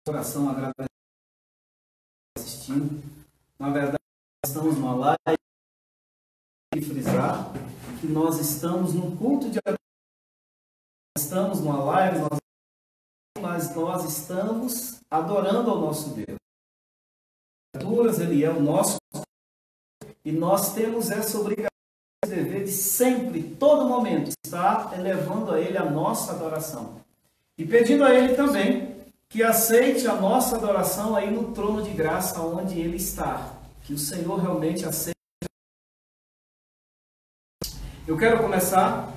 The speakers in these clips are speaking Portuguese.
coração agradecido assistindo. Na verdade, estamos numa live e frisar que nós estamos num culto de adoração. Estamos numa live, mas nós estamos adorando ao nosso Deus. Ele é o nosso e nós temos essa obrigação, esse dever de sempre, todo momento, estar elevando a Ele a nossa adoração. E pedindo a Ele também que aceite a nossa adoração aí no trono de graça onde Ele está. Que o Senhor realmente aceite. Eu quero começar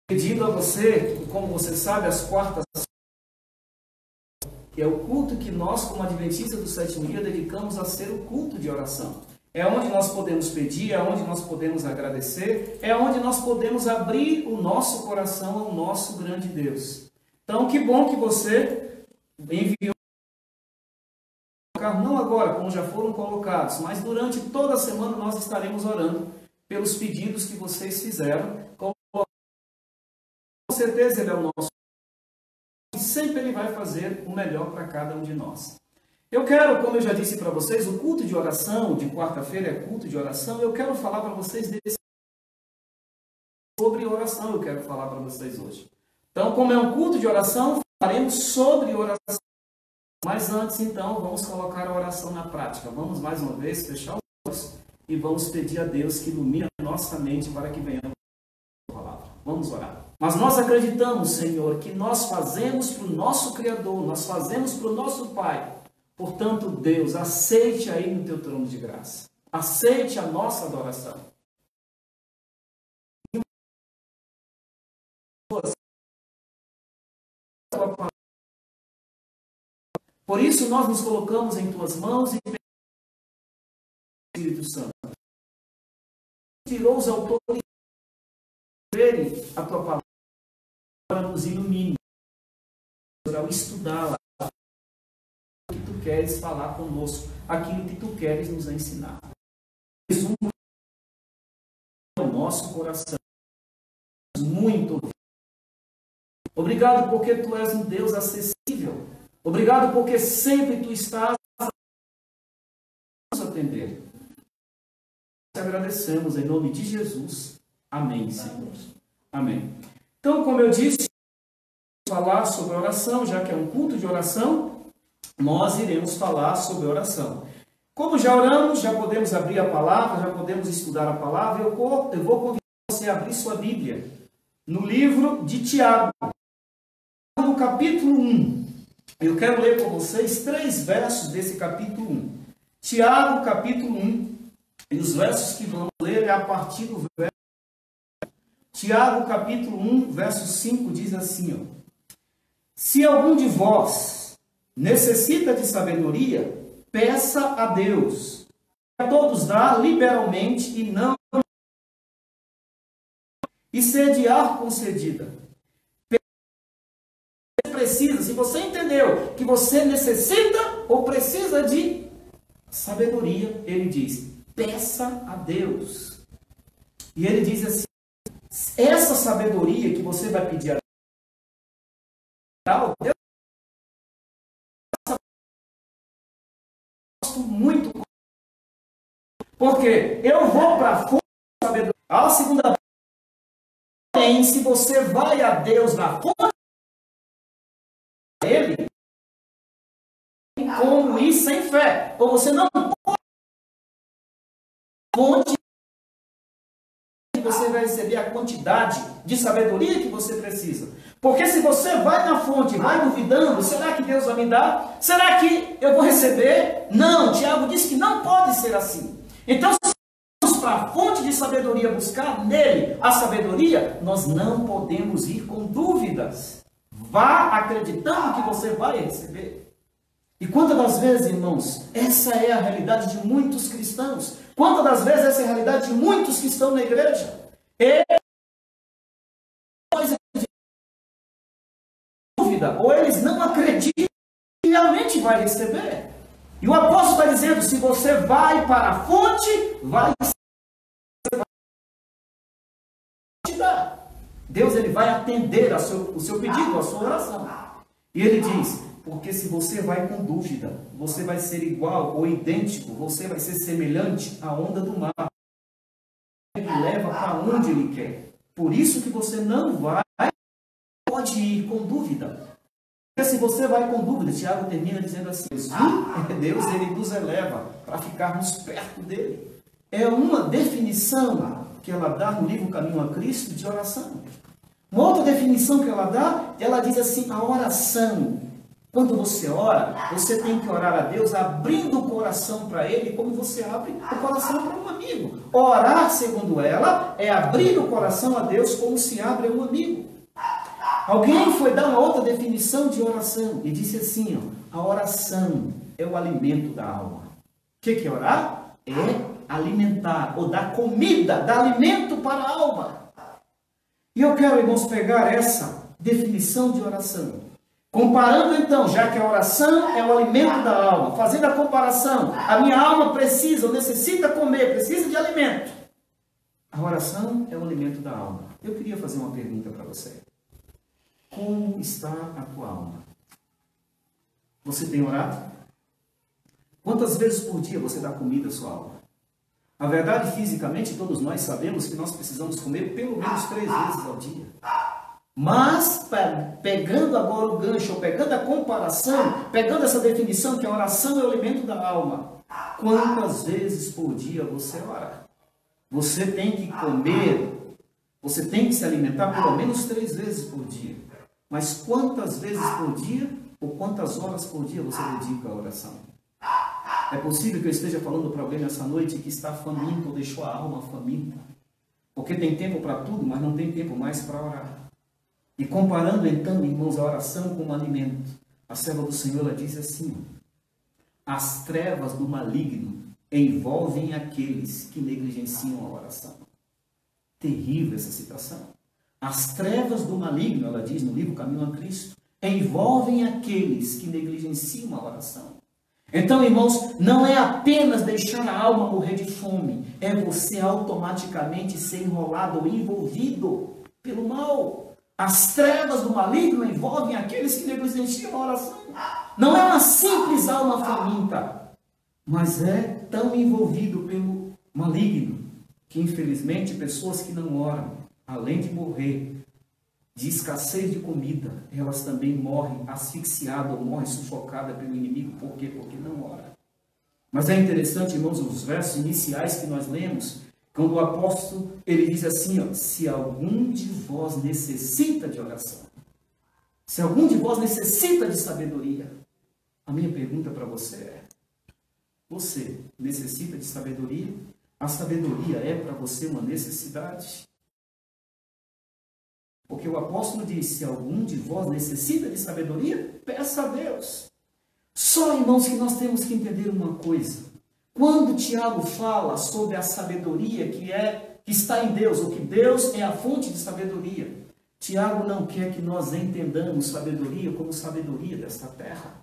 pedindo a você, como você sabe, as quartas, que é o culto que nós, como adventistas do sétimo dia, dedicamos a ser o culto de oração. É onde nós podemos pedir, é onde nós podemos agradecer, é onde nós podemos abrir o nosso coração ao nosso grande Deus. Então, que bom que você enviou, não agora, como já foram colocados, mas durante toda a semana nós estaremos orando pelos pedidos que vocês fizeram. Com certeza Ele é o nosso e sempre Ele vai fazer o melhor para cada um de nós. Eu quero, como eu já disse para vocês, o culto de oração de quarta-feira é culto de oração. Eu quero falar para vocês sobre oração, eu quero falar para vocês hoje. Então, como é um culto de oração, falaremos sobre oração. Mas antes, então, vamos colocar a oração na prática. Vamos, mais uma vez, fechar os olhos e vamos pedir a Deus que ilumine a nossa mente para que venhamos a palavra. Vamos orar. Mas nós acreditamos, Senhor, que nós fazemos para o nosso Criador, nós fazemos para o nosso Pai. Portanto, Deus, aceite aí no teu trono de graça. Aceite a nossa adoração. Por isso, nós nos colocamos em tuas mãos e Espírito Santo. Tirou os autores a tua palavra para nos ilumine, para estudá-la, que tu queres falar conosco, aquilo que tu queres nos ensinar. Isso é o nosso coração. Muito obrigado porque tu és um Deus acessível. Obrigado porque sempre tu estás a nos atender. Te agradecemos em nome de Jesus. Amém, Senhor. Amém. Então, como eu disse, falar sobre oração, já que é um culto de oração, nós iremos falar sobre oração. Como já oramos, já podemos abrir a palavra, já podemos estudar a palavra, eu vou convidar você a abrir sua Bíblia no livro de Tiago, no capítulo 1. Eu quero ler com vocês 3 versos desse capítulo 1. Tiago, capítulo 1, e os versos que vamos ler é a partir do verso. Tiago, capítulo 1, verso 5, diz assim, ó: se algum de vós necessita de sabedoria, peça a Deus, que a todos dá liberalmente e não e sediar concedida. Precisa, se você entendeu que você necessita ou precisa de sabedoria, ele diz, peça a Deus. E ele diz assim, essa sabedoria que você vai pedir a Deus, eu gosto muito, porque eu vou para a fonte da sabedoria. A segunda, porém, se você vai a Deus na fonte dele, como ir sem fé, ou você não pode fonte, você vai receber a quantidade de sabedoria que você precisa. Porque se você vai na fonte, vai duvidando, será que Deus vai me dar? Será que eu vou receber? Não, Tiago diz que não pode ser assim. Então, se vamos para a fonte de sabedoria, buscar nele a sabedoria, nós não podemos ir com dúvidas. Vá acreditando que você vai receber. E quantas das vezes, irmãos, essa é a realidade de muitos cristãos. Quantas das vezes essa é a realidade de muitos que estão na igreja? Ou eles não acreditam que realmente vai receber. E o apóstolo está dizendo, se você vai para a fonte, vai te dar. Deus ele vai atender o seu pedido, a sua oração. E ele diz, Porque se você vai com dúvida, você vai ser igual ou idêntico, você vai ser semelhante à onda do mar. Ele leva para onde ele quer. Por isso que você não pode ir com dúvida. Porque se você vai com dúvida, Tiago termina dizendo assim, Deus ele nos eleva para ficarmos perto dele. É uma definição que ela dá no livro Caminho a Cristo de oração. Uma outra definição que ela dá, ela diz assim, a oração. Quando você ora, você tem que orar a Deus abrindo o coração para Ele, como você abre o coração para um amigo. Orar, segundo ela, é abrir o coração a Deus como se abre a um amigo. Alguém foi dar uma outra definição de oração e disse assim, ó, a oração é o alimento da alma. O que é orar? É alimentar, ou dar comida, dar alimento para a alma. E eu quero, irmãos, pegar essa definição de oração. Comparando então, já que a oração é o alimento da alma, fazendo a comparação, a minha alma precisa ou necessita comer, precisa de alimento. A oração é o alimento da alma. Eu queria fazer uma pergunta para você. Como está a tua alma? Você tem orado? Quantas vezes por dia você dá comida à sua alma? A verdade, fisicamente, todos nós sabemos que nós precisamos comer pelo menos 3 vezes ao dia. Mas, pegando agora o gancho, ou pegando a comparação, pegando essa definição que a oração é o alimento da alma, quantas vezes por dia você ora? Você tem que comer, você tem que se alimentar pelo menos 3 vezes por dia. Mas quantas vezes por dia, ou quantas horas por dia você dedica à oração? É possível que eu esteja falando para alguém nessa noite que está faminto, ou deixou a alma faminta. Porque tem tempo para tudo, mas não tem tempo mais para orar. E comparando então, irmãos, a oração com o alimento, a serva do Senhor ela diz assim, as trevas do maligno envolvem aqueles que negligenciam a oração. Terrível essa citação. As trevas do maligno, ela diz no livro Caminho a Cristo, envolvem aqueles que negligenciam a oração. Então, irmãos, não é apenas deixar a alma morrer de fome, é você automaticamente ser enrolado ou envolvido pelo mal. As trevas do maligno envolvem aqueles que negligenciam a oração. Não é uma simples alma faminta, mas é tão envolvido pelo maligno, que infelizmente pessoas que não oram, além de morrer de escassez de comida, elas também morrem asfixiadas ou morrem sufocadas pelo inimigo. Por quê? Porque não oram. Mas é interessante, irmãos, os versos iniciais que nós lemos, quando o apóstolo, ele diz assim, ó, se algum de vós necessita de oração, se algum de vós necessita de sabedoria, a minha pergunta para você é, você necessita de sabedoria? A sabedoria é para você uma necessidade? Porque o apóstolo diz, se algum de vós necessita de sabedoria, peça a Deus. Só, irmãos, que nós temos que entender uma coisa. Quando Tiago fala sobre a sabedoria que está em Deus, ou que Deus é a fonte de sabedoria, Tiago não quer que nós entendamos sabedoria como sabedoria desta terra.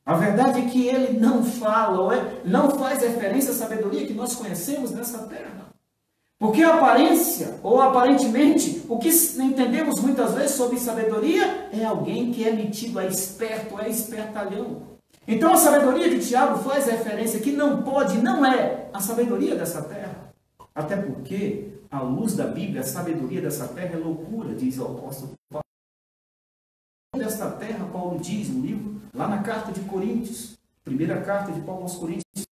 A verdade é que ele não fala, não faz referência à sabedoria que nós conhecemos nessa terra. Porque a aparência, ou aparentemente, o que entendemos muitas vezes sobre sabedoria é alguém que é metido a esperto, é espertalhão. Então a sabedoria que Tiago faz referência que não é a sabedoria dessa terra. Até porque, à luz da Bíblia, a sabedoria dessa terra é loucura, diz o apóstolo Paulo. Desta terra, Paulo diz no livro, lá na carta de Coríntios, primeira carta de Paulo aos Coríntios,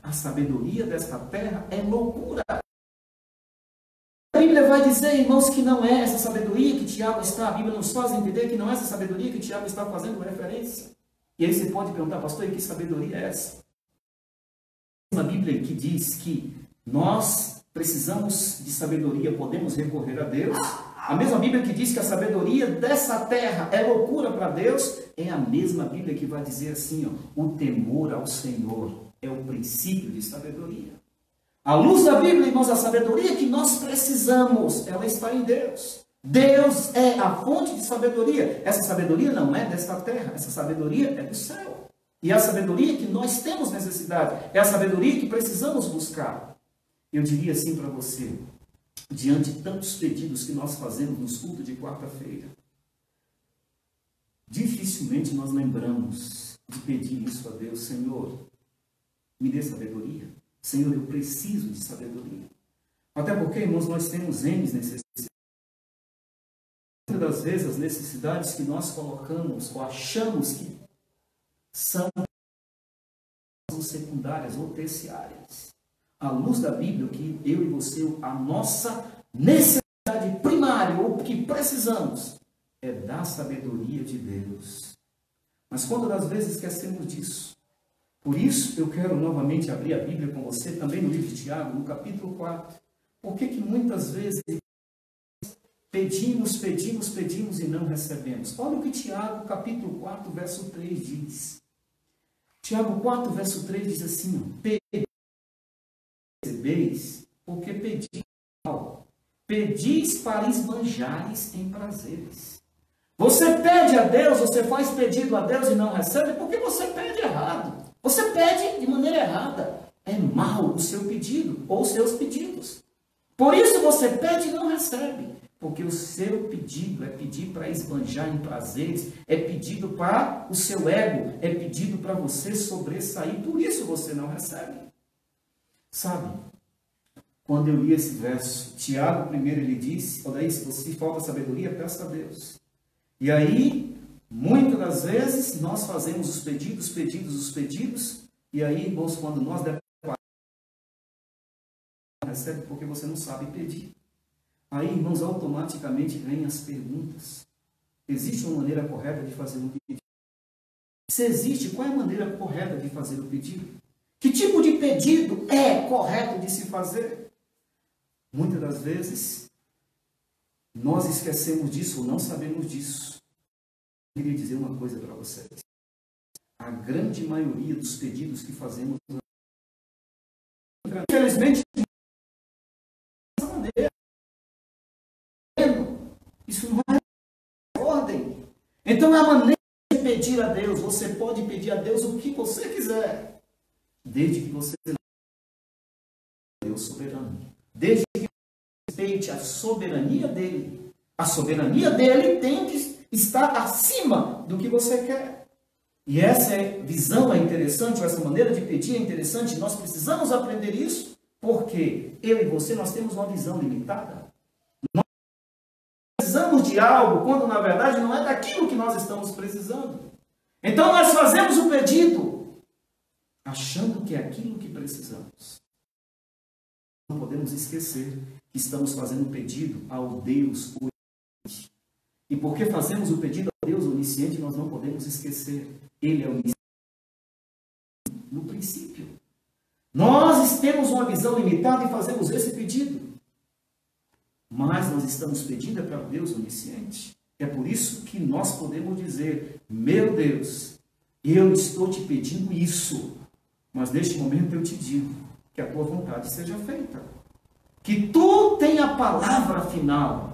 a sabedoria desta terra é loucura. A Bíblia vai dizer, irmãos, que não é essa sabedoria que Tiago está, a Bíblia nos faz entender que não é essa sabedoria que Tiago está fazendo referência. E aí você pode perguntar, pastor, e que sabedoria é essa? Uma Bíblia que diz que nós precisamos de sabedoria, podemos recorrer a Deus. A mesma Bíblia que diz que a sabedoria dessa terra é loucura para Deus, é a mesma Bíblia que vai dizer assim, ó, o temor ao Senhor é o princípio de sabedoria. À luz da Bíblia, irmãos, a sabedoria que nós precisamos, ela está em Deus. Deus é a fonte de sabedoria. Essa sabedoria não é desta terra, essa sabedoria é do céu. E é a sabedoria que nós temos necessidade, é a sabedoria que precisamos buscar. Eu diria assim para você, diante de tantos pedidos que nós fazemos nos cultos de quarta-feira, dificilmente nós lembramos de pedir isso a Deus. Senhor, me dê sabedoria. Senhor, eu preciso de sabedoria. Até porque, irmãos, nós temos N necessidades. Muitas das vezes as necessidades que nós colocamos ou achamos que são secundárias ou terciárias. À luz da Bíblia, que eu e você, a nossa necessidade primária, ou o que precisamos, é da sabedoria de Deus. Mas quando às vezes esquecemos disso, por isso eu quero novamente abrir a Bíblia com você, também no livro de Tiago, no capítulo 4. Por que muitas vezes pedimos e não recebemos? Olha o que Tiago, capítulo 4, verso 3 diz. Tiago 4, verso 3 diz assim: recebeis, porque pedis mal. Pedis para esbanjares em prazeres. Você pede a Deus, você faz pedido a Deus e não recebe, porque você pede errado. Você pede de maneira errada. É mal o seu pedido, ou os seus pedidos. Por isso você pede e não recebe. Porque o seu pedido é pedir para esbanjar em prazeres, é pedido para o seu ego, é pedido para você sobressair, por isso você não recebe. Sabe, quando eu li esse verso, Tiago primeiro ele disse, daí, se você falta sabedoria, peça a Deus. E aí, muitas das vezes, nós fazemos os pedidos, e aí, irmãos, quando nós recebe porque você não sabe pedir. Aí, irmãos, automaticamente vêm as perguntas. Existe uma maneira correta de fazer um pedido? Se existe, qual é a maneira correta de fazer o pedido? Que tipo de pedido é correto de se fazer? Muitas das vezes, nós esquecemos disso ou não sabemos disso. Eu queria dizer uma coisa para vocês. A grande maioria dos pedidos que fazemos, infelizmente, dessa maneira. Isso não é ordem. Então, a maneira de pedir a Deus, você pode pedir a Deus o que você quiser, desde que você seja Deus soberano. Desde que você respeite a soberania dele. A soberania dele tem que estar acima do que você quer. E essa visão é interessante, essa maneira de pedir é interessante. Nós precisamos aprender isso, porque eu e você, nós temos uma visão limitada. Nós precisamos de algo, quando na verdade não é daquilo que nós estamos precisando. Então nós fazemos o pedido, achando que é aquilo que precisamos. Não podemos esquecer que estamos fazendo o pedido ao Deus onisciente. E porque fazemos o pedido ao Deus onisciente, nós não podemos esquecer. Ele é onisciente no princípio. Nós temos uma visão limitada e fazemos esse pedido. Mas nós estamos pedindo para o Deus onisciente. É por isso que nós podemos dizer: meu Deus, eu estou te pedindo isso, mas neste momento eu te digo que a tua vontade seja feita. Que tu tenha a palavra final.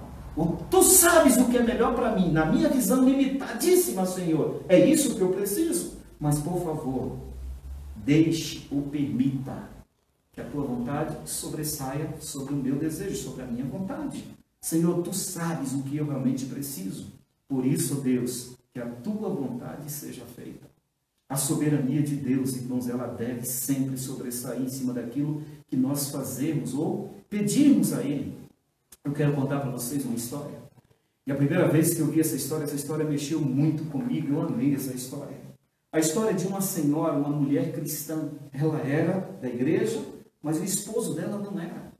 Tu sabes o que é melhor para mim, na minha visão limitadíssima, Senhor. É isso que eu preciso. Mas, por favor, deixe ou permita que a tua vontade sobressaia sobre o meu desejo, sobre a minha vontade. Senhor, tu sabes o que eu realmente preciso. Por isso, Deus, que a tua vontade seja feita. A soberania de Deus, irmãos, ela deve sempre sobressair em cima daquilo que nós fazemos ou pedimos a Ele. Eu quero contar para vocês uma história. E a primeira vez que eu vi essa história mexeu muito comigo. Eu amei essa história. A história de uma senhora, uma mulher cristã. Ela era da igreja, mas o esposo dela não era.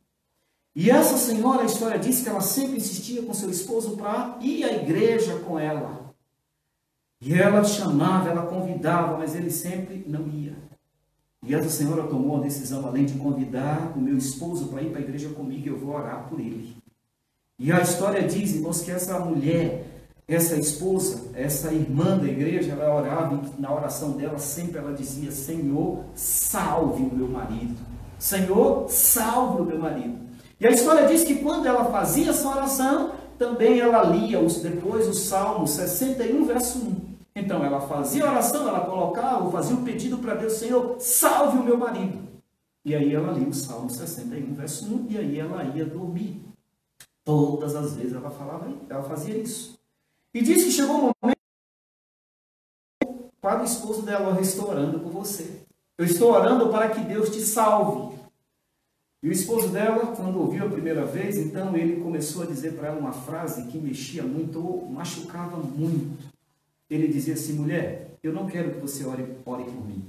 E essa senhora, a história diz que ela sempre insistia com seu esposo para ir à igreja com ela. E ela chamava, ela convidava, mas ele sempre não ia. E essa senhora tomou a decisão, além de convidar o meu esposo para ir para a igreja comigo, eu vou orar por ele. E a história diz, irmãos, que essa mulher, essa esposa, essa irmã da igreja, ela orava, e na oração dela sempre ela dizia: Senhor, salve o meu marido. Senhor, salve o meu marido. E a história diz que quando ela fazia essa oração, também ela lia depois o Salmo 61, verso 1. Então ela fazia a oração, ela colocava, ou fazia o pedido para Deus: Senhor, salve o meu marido. E aí ela lia o Salmo 61, verso 1, e aí ela ia dormir. Todas as vezes ela fazia isso. E diz que chegou um momento para o esposo dela: eu estou orando por você. Eu estou orando para que Deus te salve. E o esposo dela, quando ouviu a primeira vez, então ele começou a dizer para ela uma frase que mexia muito, ou machucava muito. Ele dizia assim: mulher, eu não quero que você ore por mim,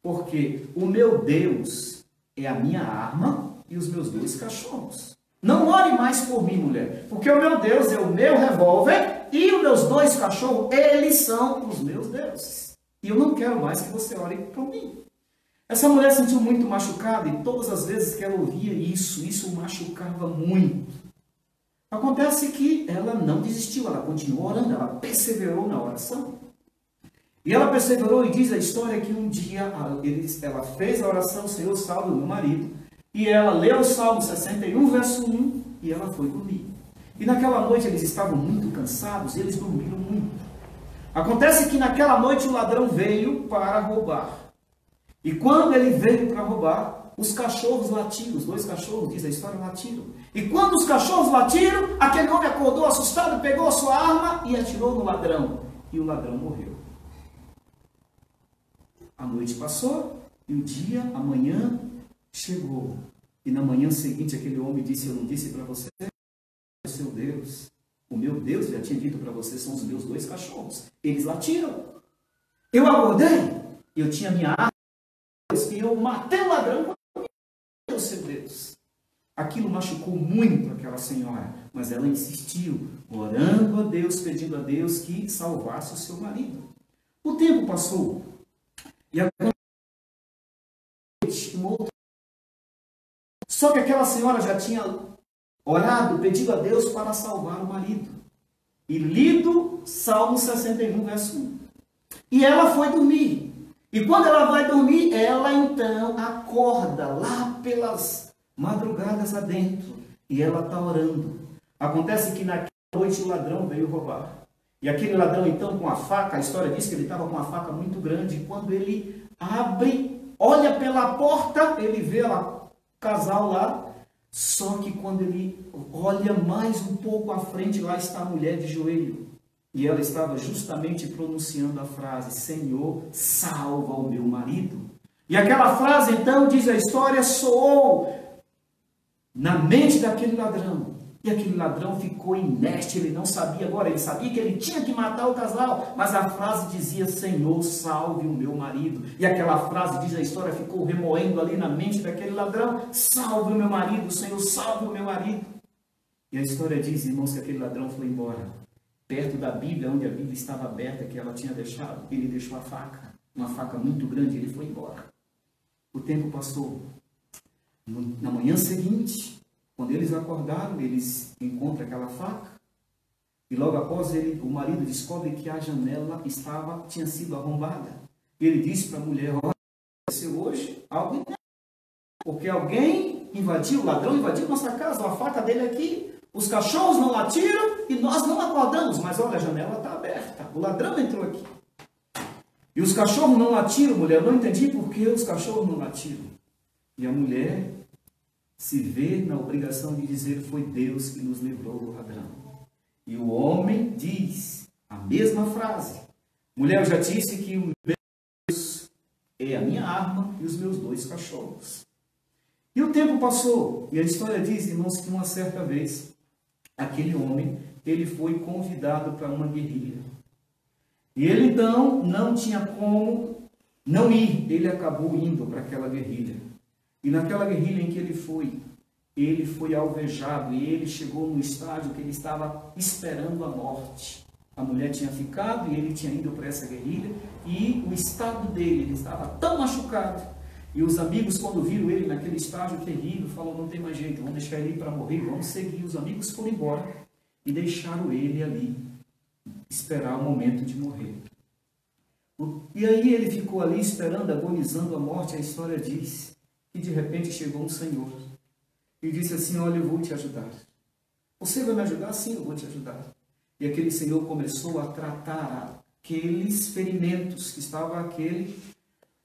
porque o meu Deus é a minha arma e os meus 2 cachorros. Não ore mais por mim, mulher, porque o meu Deus é o meu revólver e os meus 2 cachorros, eles são os meus deuses. E eu não quero mais que você ore por mim. Essa mulher se sentiu muito machucada e todas as vezes que ela ouvia isso machucava muito. Acontece que ela não desistiu, ela continuou orando, ela perseverou na oração. E ela perseverou, e diz a história que um dia ela fez a oração: Senhor, salve o meu marido. E ela leu o Salmo 61, verso 1, e ela foi dormir. E naquela noite eles estavam muito cansados, e eles dormiram muito. Acontece que naquela noite o ladrão veio para roubar. E quando ele veio para roubar, os cachorros latiram, os 2 cachorros, diz a história, latiram. E quando os cachorros latiram, aquele homem acordou assustado, pegou a sua arma e atirou no ladrão. E o ladrão morreu. A noite passou e o dia, amanhã, chegou. E na manhã seguinte aquele homem disse: eu não disse para você, o seu Deus, o meu Deus, já tinha dito para você, são os meus 2 cachorros. Eles latiram. Eu acordei, eu tinha minha arma, e eu matei o ladrão com o seu Deus. Aquilo machucou muito aquela senhora, mas ela insistiu, orando a Deus, pedindo a Deus que salvasse o seu marido. O tempo passou, e a só que aquela senhora já tinha orado, pedido a Deus para salvar o marido, e lido Salmo 61, verso 1. E ela foi dormir. E quando ela vai dormir, ela então acorda lá pelas madrugadas adentro. E ela está orando. Acontece que naquela noite o ladrão veio roubar. E aquele ladrão então com a faca, a história diz que ele estava com uma faca muito grande. E quando ele abre, olha pela porta, ele vê o casal lá. Só que quando ele olha mais um pouco à frente, lá está a mulher de joelho. E ela estava justamente pronunciando a frase: Senhor, salva o meu marido. E aquela frase, então, diz a história, soou na mente daquele ladrão. E aquele ladrão ficou inerte, ele não sabia agora, ele sabia que ele tinha que matar o casal, mas a frase dizia: Senhor, salve o meu marido. E aquela frase, diz a história, ficou remoendo ali na mente daquele ladrão: salve o meu marido, Senhor, salve o meu marido. E a história diz, irmãos, que aquele ladrão foi embora. Perto da Bíblia, onde a Bíblia estava aberta, que ela tinha deixado, ele deixou a faca, uma faca muito grande, ele foi embora. O tempo passou. Na manhã seguinte, quando eles acordaram, eles encontram aquela faca, e logo após o marido descobre que a janela tinha sido arrombada. Ele disse para a mulher: olha, aconteceu hoje algo, porque alguém invadiu, o ladrão invadiu nossa casa, a faca dele aqui. Os cachorros não latiram e nós não acordamos, mas olha, a janela está aberta, o ladrão entrou aqui. E os cachorros não latiram, mulher, eu não entendi por que os cachorros não latiram. E a mulher se vê na obrigação de dizer: foi Deus que nos livrou do ladrão. E o homem diz a mesma frase: mulher, eu já disse que o meu Deus é a minha arma e os meus 2 cachorros. E o tempo passou, e a história diz, irmãos, que uma certa vez, aquele homem, ele foi convidado para uma guerrilha. E ele então não tinha como não ir, ele acabou indo para aquela guerrilha. E naquela guerrilha em que ele foi alvejado, e ele chegou no estágio que ele estava esperando a morte. A mulher tinha ficado e ele tinha ido para essa guerrilha, e o estado dele, ele estava tão machucado. E os amigos, quando viram ele naquele estágio terrível, falaram: não tem mais jeito, vamos deixar ele ir para morrer, vamos seguir. Os amigos foram embora e deixaram ele ali, esperar o momento de morrer. E aí ele ficou ali esperando, agonizando a morte. A história diz que de repente chegou um senhor e disse assim: olha, eu vou te ajudar. Você vai me ajudar? Sim, eu vou te ajudar. E aquele senhor começou a tratar aqueles ferimentos que estava aquele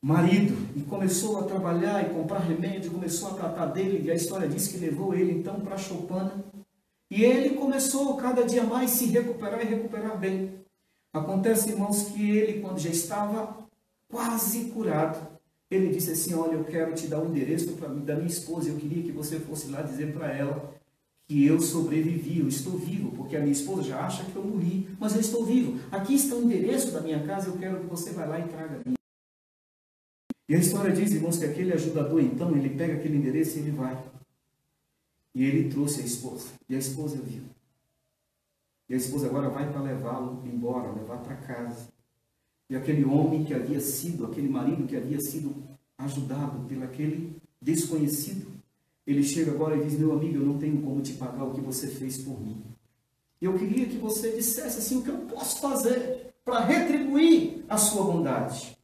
marido, e começou a trabalhar e comprar remédio, começou a tratar dele, e a história diz que levou ele então para Choupana, e ele começou cada dia mais se recuperar e recuperar bem. Acontece, irmãos, que ele, quando já estava quase curado, ele disse assim: olha, eu quero te dar o endereço da minha esposa, eu queria que você fosse lá dizer para ela que eu sobrevivi, eu estou vivo, porque a minha esposa já acha que eu morri, mas eu estou vivo. Aqui está o endereço da minha casa, eu quero que você vá lá e traga a mim. E a história diz, irmãos, que aquele ajudador, então, ele pega aquele endereço e ele vai. E ele trouxe a esposa, e a esposa viu. E a esposa agora vai para levá-lo embora, levar para casa. E aquele homem que havia sido, aquele marido que havia sido ajudado por aquele desconhecido, ele chega agora e diz: meu amigo, eu não tenho como te pagar o que você fez por mim. Eu queria que você dissesse assim: o que eu posso fazer para retribuir a sua bondade?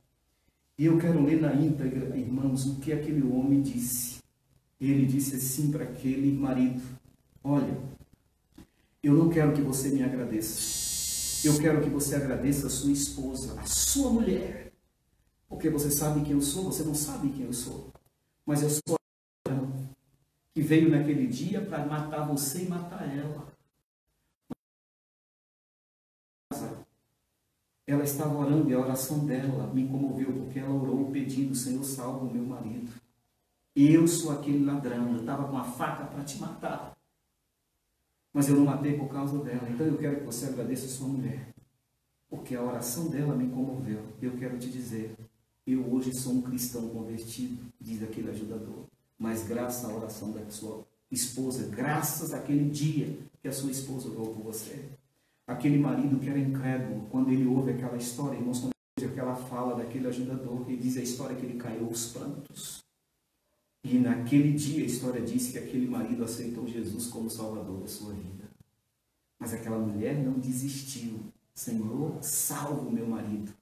E eu quero ler na íntegra, irmãos, o que aquele homem disse. Ele disse assim para aquele marido: olha, eu não quero que você me agradeça. Eu quero que você agradeça a sua esposa, a sua mulher. Porque você sabe quem eu sou, você não sabe quem eu sou. Mas eu sou a que veio naquele dia para matar você e matar ela. Ela estava orando e a oração dela me comoveu, porque ela orou pedindo: Senhor, salva o meu marido. Eu sou aquele ladrão, eu estava com a faca para te matar. Mas eu não matei por causa dela. Então eu quero que você agradeça a sua mulher, porque a oração dela me comoveu. Eu quero te dizer, eu hoje sou um cristão convertido, diz aquele ajudador, mas graças à oração da sua esposa, graças àquele dia que a sua esposa orou por você. Aquele marido que era incrédulo, quando ele ouve aquela história, irmãos, quando ele ouve aquela fala daquele ajudador, ele diz a história que ele caiu aos prantos. E naquele dia a história diz que aquele marido aceitou Jesus como Salvador da sua vida. Mas aquela mulher não desistiu. Senhor, salva o meu marido.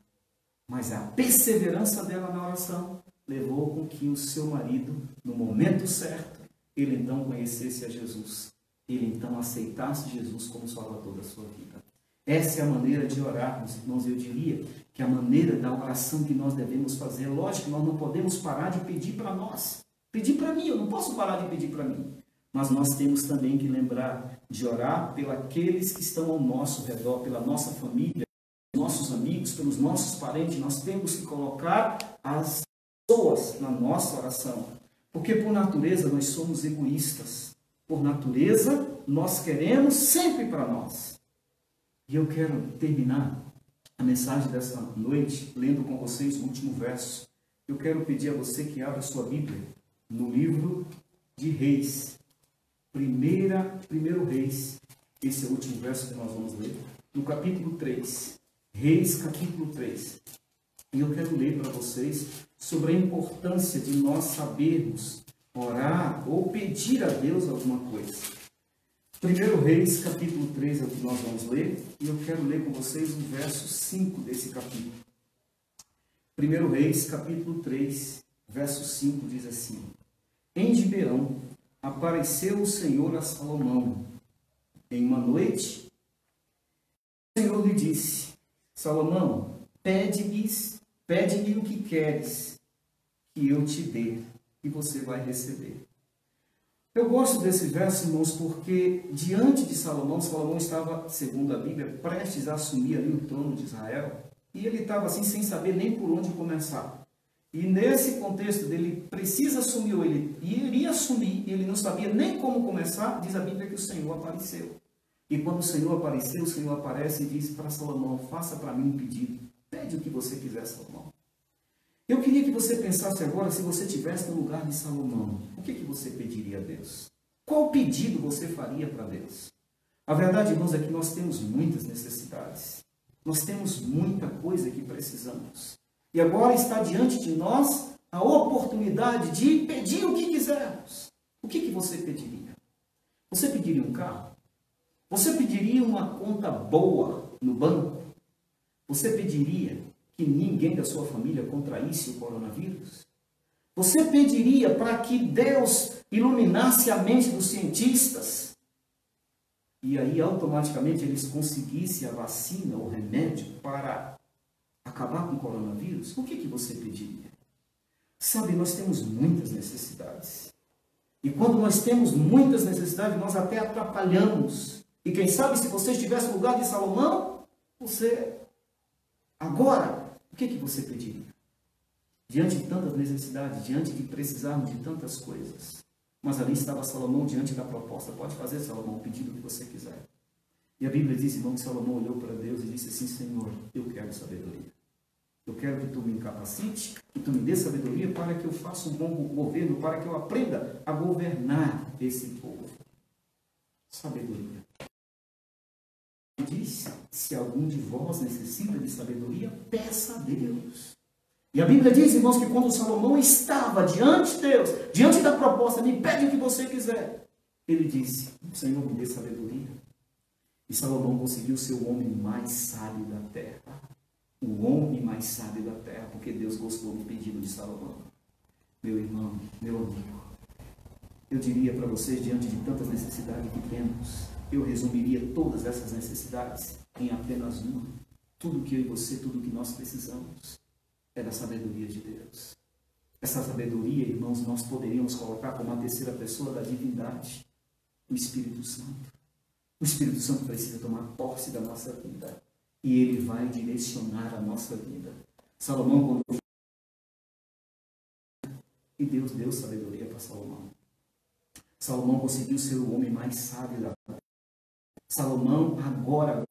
Mas a perseverança dela na oração levou com que o seu marido, no momento certo, ele então conhecesse a Jesus. Ele então aceitasse Jesus como Salvador da sua vida. Essa é a maneira de orarmos, irmãos. Eu diria que a maneira da oração que nós devemos fazer, lógico que nós não podemos parar de pedir para nós. Pedir para mim, eu não posso parar de pedir para mim. Mas nós temos também que lembrar de orar pelos que estão ao nosso redor, pela nossa família, pelos nossos amigos, pelos nossos parentes. Nós temos que colocar as pessoas na nossa oração. Porque por natureza nós somos egoístas. Por natureza nós queremos sempre para nós. E eu quero terminar a mensagem dessa noite lendo com vocês o último verso. Eu quero pedir a você que abra sua Bíblia no livro de Reis, primeiro Reis, esse é o último verso que nós vamos ler, no capítulo 3, Reis capítulo 3. E eu quero ler para vocês sobre a importância de nós sabermos orar ou pedir a Deus alguma coisa. 1 Reis capítulo 3 é o que nós vamos ler, e eu quero ler com vocês o verso 5 desse capítulo. 1 Reis capítulo 3, verso 5 diz assim: em Gibeão apareceu o Senhor a Salomão em uma noite. O Senhor lhe disse: Salomão, pede-me o que queres que eu te dê, e você vai receber. Eu gosto desse verso, irmãos, porque diante de Salomão, Salomão estava, segundo a Bíblia, prestes a assumir ali o trono de Israel, e ele estava assim sem saber nem por onde começar. E nesse contexto dele precisa assumir, ou ele iria assumir, e ele não sabia nem como começar, diz a Bíblia que o Senhor apareceu. E quando o Senhor apareceu, o Senhor aparece e diz para Salomão: faça para mim um pedido, pede o que você quiser, Salomão. Eu queria que você pensasse agora, se você estivesse no lugar de Salomão, o que você pediria a Deus? Qual pedido você faria para Deus? A verdade, irmãos, é que nós temos muitas necessidades. Nós temos muita coisa que precisamos. E agora está diante de nós a oportunidade de pedir o que quisermos. O que você pediria? Você pediria um carro? Você pediria uma conta boa no banco? Você pediria que ninguém da sua família contraísse o coronavírus? Você pediria para que Deus iluminasse a mente dos cientistas? E aí automaticamente eles conseguissem a vacina, o remédio para acabar com o coronavírus? O que você pediria? Sabe, nós temos muitas necessidades. E quando nós temos muitas necessidades, nós até atrapalhamos. E quem sabe, se você estivesse no lugar de Salomão, você Agora, o que você pediria? Diante de tantas necessidades, diante de precisarmos de tantas coisas. Mas ali estava Salomão diante da proposta. Pode fazer, Salomão, o pedido que você quiser. E a Bíblia diz, irmão, que Salomão olhou para Deus e disse assim: Senhor, eu quero sabedoria. Eu quero que tu me capacite, que tu me dê sabedoria para que eu faça um bom governo, para que eu aprenda a governar esse povo. Sabedoria. Ele diz, se algum de vós necessita de sabedoria, peça a Deus. E a Bíblia diz, irmãos, que quando Salomão estava diante de Deus, diante da proposta, me pede o que você quiser, ele disse: Senhor, me dê sabedoria. E Salomão conseguiu ser o homem mais sábio da terra. O homem mais sábio da terra, porque Deus gostou do pedido de Salomão. Meu irmão, meu amigo, eu diria para vocês, diante de tantas necessidades que temos, eu resumiria todas essas necessidades em apenas uma. Tudo que eu e você, tudo que nós precisamos é da sabedoria de Deus. Essa sabedoria, irmãos, nós poderíamos colocar como a terceira pessoa da divindade, o Espírito Santo. O Espírito Santo precisa tomar posse da nossa vida e ele vai direcionar a nossa vida. Salomão, quando... E Deus deu sabedoria para Salomão. Salomão conseguiu ser o homem mais sábio da terra. Salomão agora,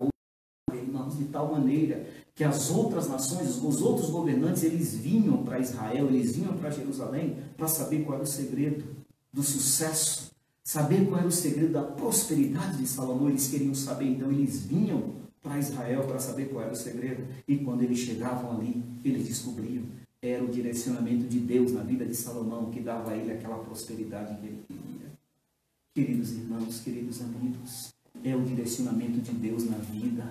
irmãos, de tal maneira que as outras nações, os outros governantes, eles vinham para Israel, eles vinham para Jerusalém para saber qual era o segredo do sucesso, saber qual era o segredo da prosperidade de Salomão. Eles queriam saber, então eles vinham para Israel para saber qual era o segredo. E quando eles chegavam ali, eles descobriam, era o direcionamento de Deus na vida de Salomão que dava a ele aquela prosperidade que ele queria. Queridos irmãos, queridos amigos, é o direcionamento de Deus na vida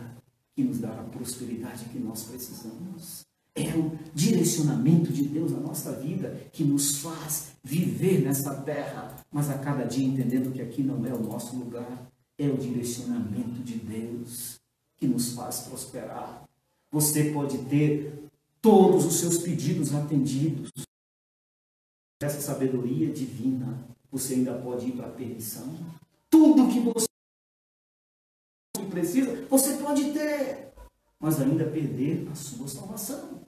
que nos dá a prosperidade que nós precisamos. É o direcionamento de Deus na nossa vida que nos faz viver nessa terra, mas a cada dia entendendo que aqui não é o nosso lugar. É o direcionamento de Deus que nos faz prosperar. Você pode ter todos os seus pedidos atendidos. Essa sabedoria divina, você ainda pode ir para a perdição. Tudo que você precisa, você pode ter, mas ainda perder a sua salvação.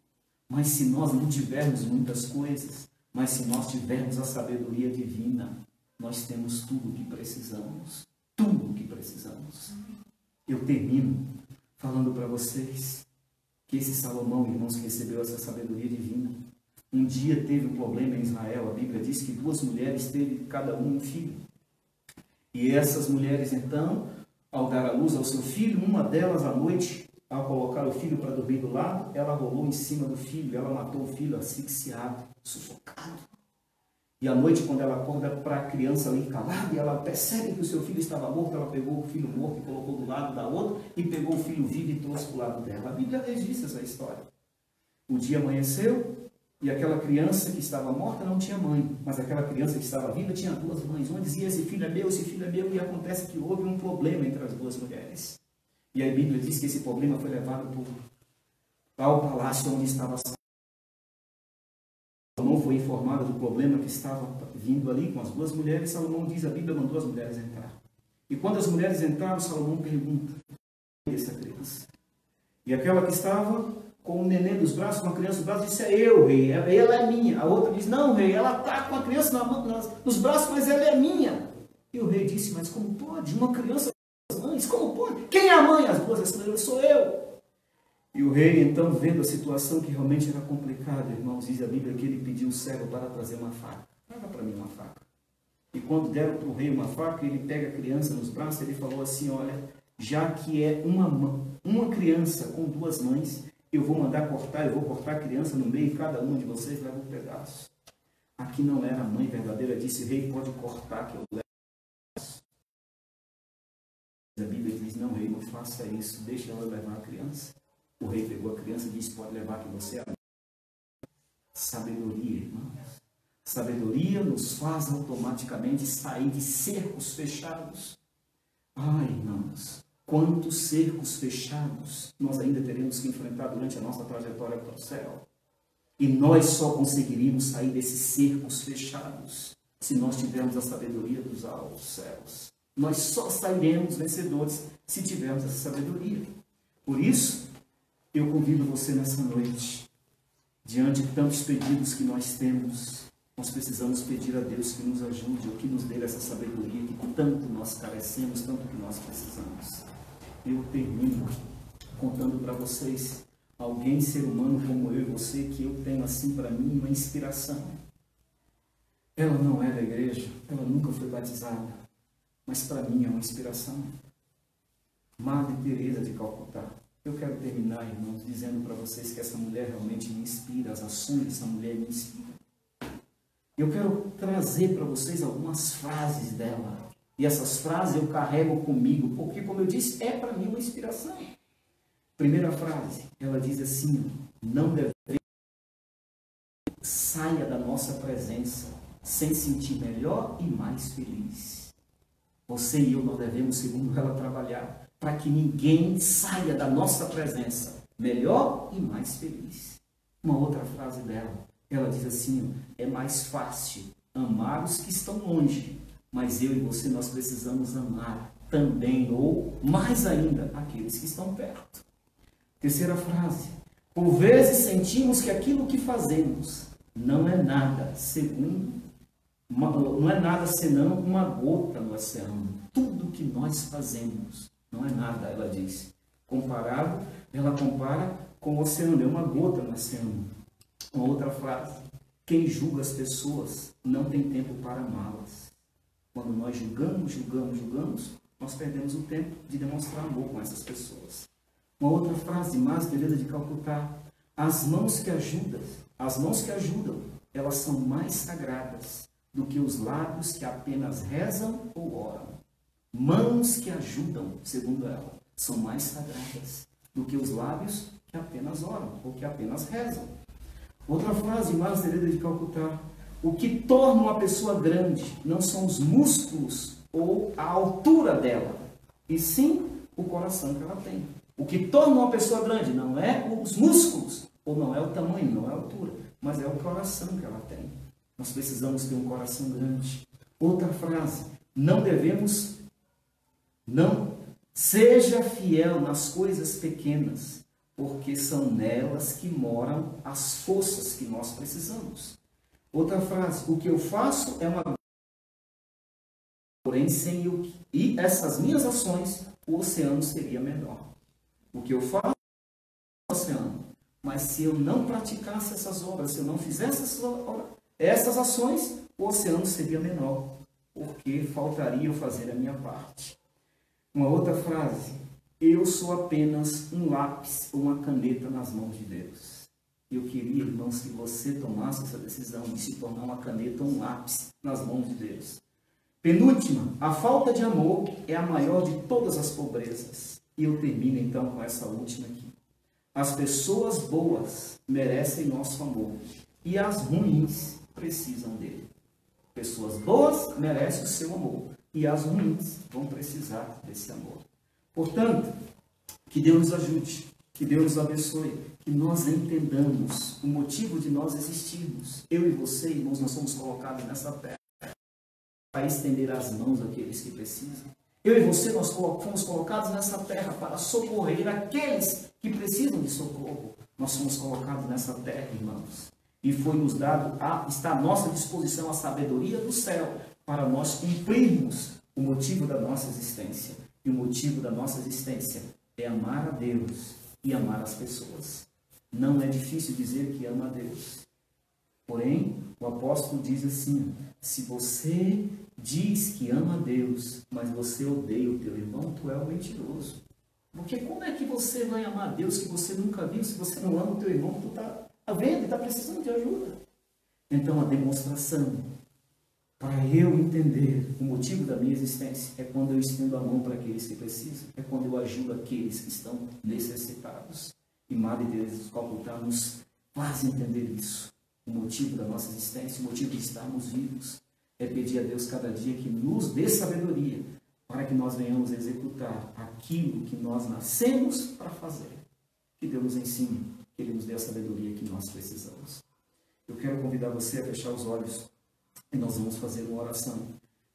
Mas se nós não tivermos muitas coisas, mas se nós tivermos a sabedoria divina, nós temos tudo o que precisamos. Tudo o que precisamos. Eu termino falando para vocês que esse Salomão, irmãos, que recebeu essa sabedoria divina, um dia teve um problema em Israel. A Bíblia diz que 2 mulheres teve cada um filho. E essas mulheres, então, ao dar a luz ao seu filho, uma delas à noite, ao colocar o filho para dormir do lado, ela rolou em cima do filho, ela matou o filho asfixiado, sufocado. E à noite, quando ela acorda para a criança ali calada, e ela percebe que o seu filho estava morto, ela pegou o filho morto e colocou do lado da outra, e pegou o filho vivo e trouxe para o lado dela. A Bíblia registra essa história. O dia amanheceu, e aquela criança que estava morta não tinha mãe, mas aquela criança que estava viva tinha 2 mães. Uma dizia: esse filho é meu, e acontece que houve um problema entre as 2 mulheres. E a Bíblia diz que esse problema foi levado ao palácio onde estava Salomão. Foi informado do problema que estava vindo ali com as 2 mulheres. Salomão diz, a Bíblia mandou as mulheres entrar. E quando as mulheres entraram, Salomão pergunta: quem é essa criança? E aquela que estava com o neném dos braços, com a criança nos braços, disse: é eu, rei, ela é minha. A outra diz: não, rei, ela está com a criança nos braços, mas ela é minha. E o rei disse: mas como pode? Uma criança com as mães, como pode? Quem é a mãe? As 2 responderam: sou eu. E o rei, então, vendo a situação que realmente era complicada, irmãos, diz a Bíblia que ele pediu o servo para trazer uma faca. Traga para mim uma faca. E quando deram para o rei uma faca, ele pega a criança nos braços, ele falou assim: olha, já que é uma criança com 2 mães, eu vou mandar cortar, eu vou cortar a criança no meio, e cada um de vocês leva um pedaço. Aqui não era a mãe verdadeira, disse: rei, pode cortar que eu levo. A Bíblia diz: não, rei, não faça isso, deixa ela levar a criança. O rei pegou a criança e disse: pode levar que você é. Sabedoria, irmãos. Sabedoria nos faz automaticamente sair de cercos fechados. Ai, irmãos, quantos cercos fechados nós ainda teremos que enfrentar durante a nossa trajetória para o céu. E nós só conseguiríamos sair desses cercos fechados se nós tivermos a sabedoria dos altos céus. Nós só sairemos vencedores se tivermos essa sabedoria. Por isso, Eu convido você nessa noite, diante de tantos pedidos que nós temos, nós precisamos pedir a Deus que nos ajude, ou que nos dê essa sabedoria que tanto nós carecemos, tanto que nós precisamos. Eu termino contando para vocês alguém, ser humano como eu e você, que eu tenho assim para mim uma inspiração. Ela não é da igreja, ela nunca foi batizada, mas para mim é uma inspiração. Madre Teresa de Calcutá. Eu quero terminar, irmãos, dizendo para vocês que essa mulher realmente me inspira, as ações dessa mulher me inspiram. Eu quero trazer para vocês algumas frases dela. E essas frases eu carrego comigo, porque, como eu disse, é para mim uma inspiração. Primeira frase, ela diz assim: não devemos saia da nossa presença sem sentir melhor e mais feliz. Você e eu, nós devemos, segundo ela, trabalhar para que ninguém saia da nossa presença melhor e mais feliz. Uma outra frase dela, ela diz assim: é mais fácil amar os que estão longe, mas eu e você, nós precisamos amar também, ou mais ainda, aqueles que estão perto. Terceira frase, por vezes sentimos que aquilo que fazemos não é nada senão uma gota no oceano. Tudo que nós fazemos não é nada, ela diz. Ela compara com o oceano, é uma gota no oceano. Uma outra frase, quem julga as pessoas não tem tempo para amá-las. Quando nós julgamos, nós perdemos o tempo de demonstrar amor com essas pessoas. Uma outra frase, Madre Teresa de Calcutá, as mãos que ajudam, elas são mais sagradas do que os lábios que apenas rezam ou oram. Mãos que ajudam, segundo ela, são mais sagradas do que os lábios que apenas oram ou que apenas rezam. Outra frase, Madre Teresa de Calcutá, o que torna uma pessoa grande não são os músculos ou a altura dela, e sim o coração que ela tem. O que torna uma pessoa grande não é os músculos, ou não é o tamanho, não é a altura, mas é o coração que ela tem. Nós precisamos ter um coração grande. Outra frase, não seja fiel nas coisas pequenas, porque são nelas que moram as forças que nós precisamos. Outra frase, o que eu faço é uma... Porém, sem eu... E essas minhas ações, o oceano seria menor. O que eu faço é o oceano. Mas se eu não praticasse essas obras, se eu não fizesse essas ações, o oceano seria menor. Porque faltaria eu fazer a minha parte. Uma outra frase, eu sou apenas um lápis ou uma caneta nas mãos de Deus. Eu queria, irmãos, que você tomasse essa decisão de se tornar uma caneta ou um lápis nas mãos de Deus. Penúltima, a falta de amor é a maior de todas as pobrezas. E eu termino então com essa última aqui. As pessoas boas merecem nosso amor e as ruins precisam dele. Pessoas boas merecem o seu amor e as ruins vão precisar desse amor. Portanto, que Deus nos ajude, que Deus nos abençoe, que nós entendamos o motivo de nós existirmos. Eu e você, irmãos, nós somos colocados nessa terra para estender as mãos àqueles que precisam. Eu e você, nós fomos colocados nessa terra para socorrer aqueles que precisam de socorro. Nós fomos colocados nessa terra, irmãos, e foi nos dado, está à nossa disposição a sabedoria do céu para nós cumprirmos o motivo da nossa existência. E o motivo da nossa existência é amar a Deus e amar as pessoas. Não é difícil dizer que ama a Deus. Porém, o apóstolo diz assim, se você diz que ama a Deus, mas você odeia o teu irmão, tu é um mentiroso. Porque como é que você vai amar a Deus que você nunca viu, se você não ama o teu irmão que tu está vendo e está precisando de ajuda? Então, a demonstração para eu entender o motivo da minha existência é quando eu estendo a mão para aqueles que precisam, é quando eu ajudo aqueles que estão necessitados. E Madre Teresa de Calcutá nos faz entender isso. O motivo da nossa existência, o motivo de estarmos vivos, é pedir a Deus cada dia que nos dê sabedoria para que nós venhamos executar aquilo que nós nascemos para fazer. Que Deus nos ensine, que Ele nos dê a sabedoria que nós precisamos. Eu quero convidar você a fechar os olhos e nós vamos fazer uma oração,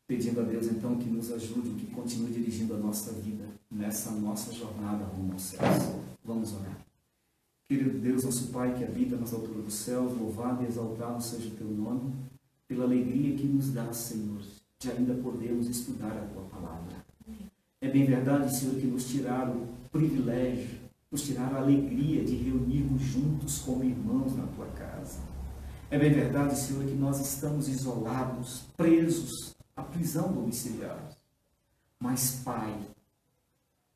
pedindo a Deus então que nos ajude, que continue dirigindo a nossa vida nessa nossa jornada rumo aos céus. Vamos orar. Querido Deus, nosso Pai que habita nas alturas dos céus, louvado e exaltado seja o teu nome, pela alegria que nos dá, Senhor, de ainda podermos estudar a tua palavra. É bem verdade, Senhor, que nos tiraram o privilégio, nos tiraram a alegria de reunirmos juntos como irmãos na tua casa. É bem verdade, Senhor, que nós estamos isolados, presos à prisão domiciliar. Mas, Pai,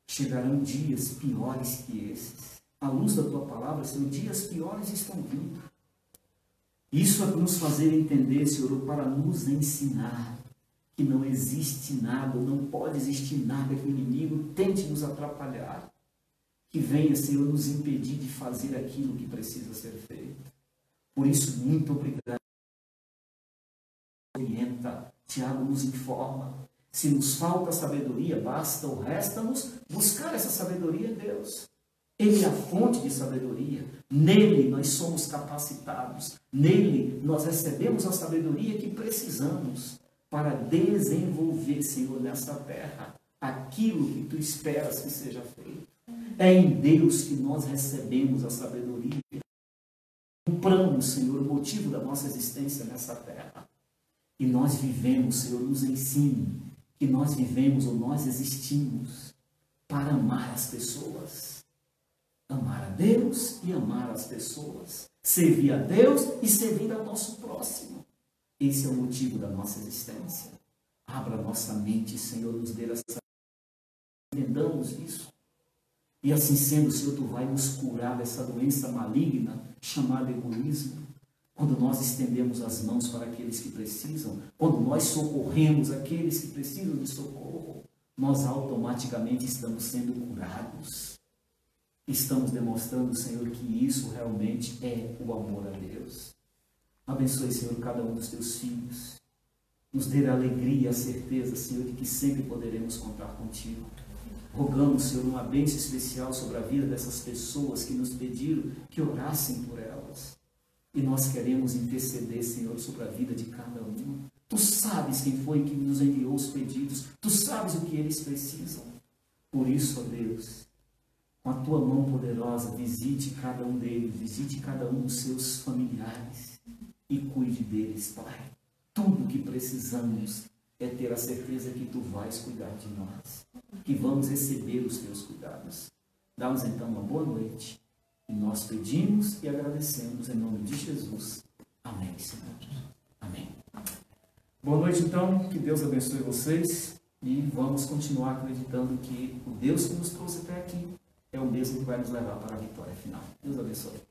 chegarão dias piores que esses. À luz da tua palavra, Senhor, dias piores estão vindo. Isso é para nos fazer entender, Senhor, para nos ensinar que não existe nada, não pode existir nada que o inimigo tente nos atrapalhar, que venha, Senhor, nos impedir de fazer aquilo que precisa ser feito. Por isso, muito obrigado. Orienta, Tiago nos informa. Se nos falta sabedoria, basta ou resta-nos buscar essa sabedoria em Deus. Ele é a fonte de sabedoria. Nele nós somos capacitados. Nele nós recebemos a sabedoria que precisamos para desenvolver, Senhor, nessa terra aquilo que tu esperas que seja feito. É em Deus que nós recebemos a sabedoria. Compramos, Senhor, o motivo da nossa existência nessa terra. E nós vivemos, Senhor, nos ensine que nós vivemos ou nós existimos para amar as pessoas. Amar a Deus e amar as pessoas. Servir a Deus e servir ao nosso próximo. Esse é o motivo da nossa existência. Abra a nossa mente, Senhor, nos dê essa... Entendamos isso. E assim sendo, Senhor, tu vai nos curar dessa doença maligna chamada egoísmo. Quando nós estendemos as mãos para aqueles que precisam, quando nós socorremos aqueles que precisam de socorro, nós automaticamente estamos sendo curados. Estamos demonstrando, Senhor, que isso realmente é o amor a Deus. Abençoe, Senhor, cada um dos teus filhos. Nos dê a alegria e a certeza, Senhor, de que sempre poderemos contar contigo. Rogamos, Senhor, uma bênção especial sobre a vida dessas pessoas que nos pediram que orassem por elas. E nós queremos interceder, Senhor, sobre a vida de cada um. Tu sabes quem foi que nos enviou os pedidos. Tu sabes o que eles precisam. Por isso, ó Deus, com a tua mão poderosa, visite cada um deles, visite cada um dos seus familiares e cuide deles, Pai. Tudo o que precisamos é ter a certeza que tu vais cuidar de nós, que vamos receber os teus cuidados. Dá-nos então uma boa noite e nós pedimos e agradecemos em nome de Jesus. Amém, Senhor. Amém. Boa noite então, que Deus abençoe vocês e vamos continuar acreditando que o Deus que nos trouxe até aqui é o mesmo que vai nos levar para a vitória final. Deus abençoe.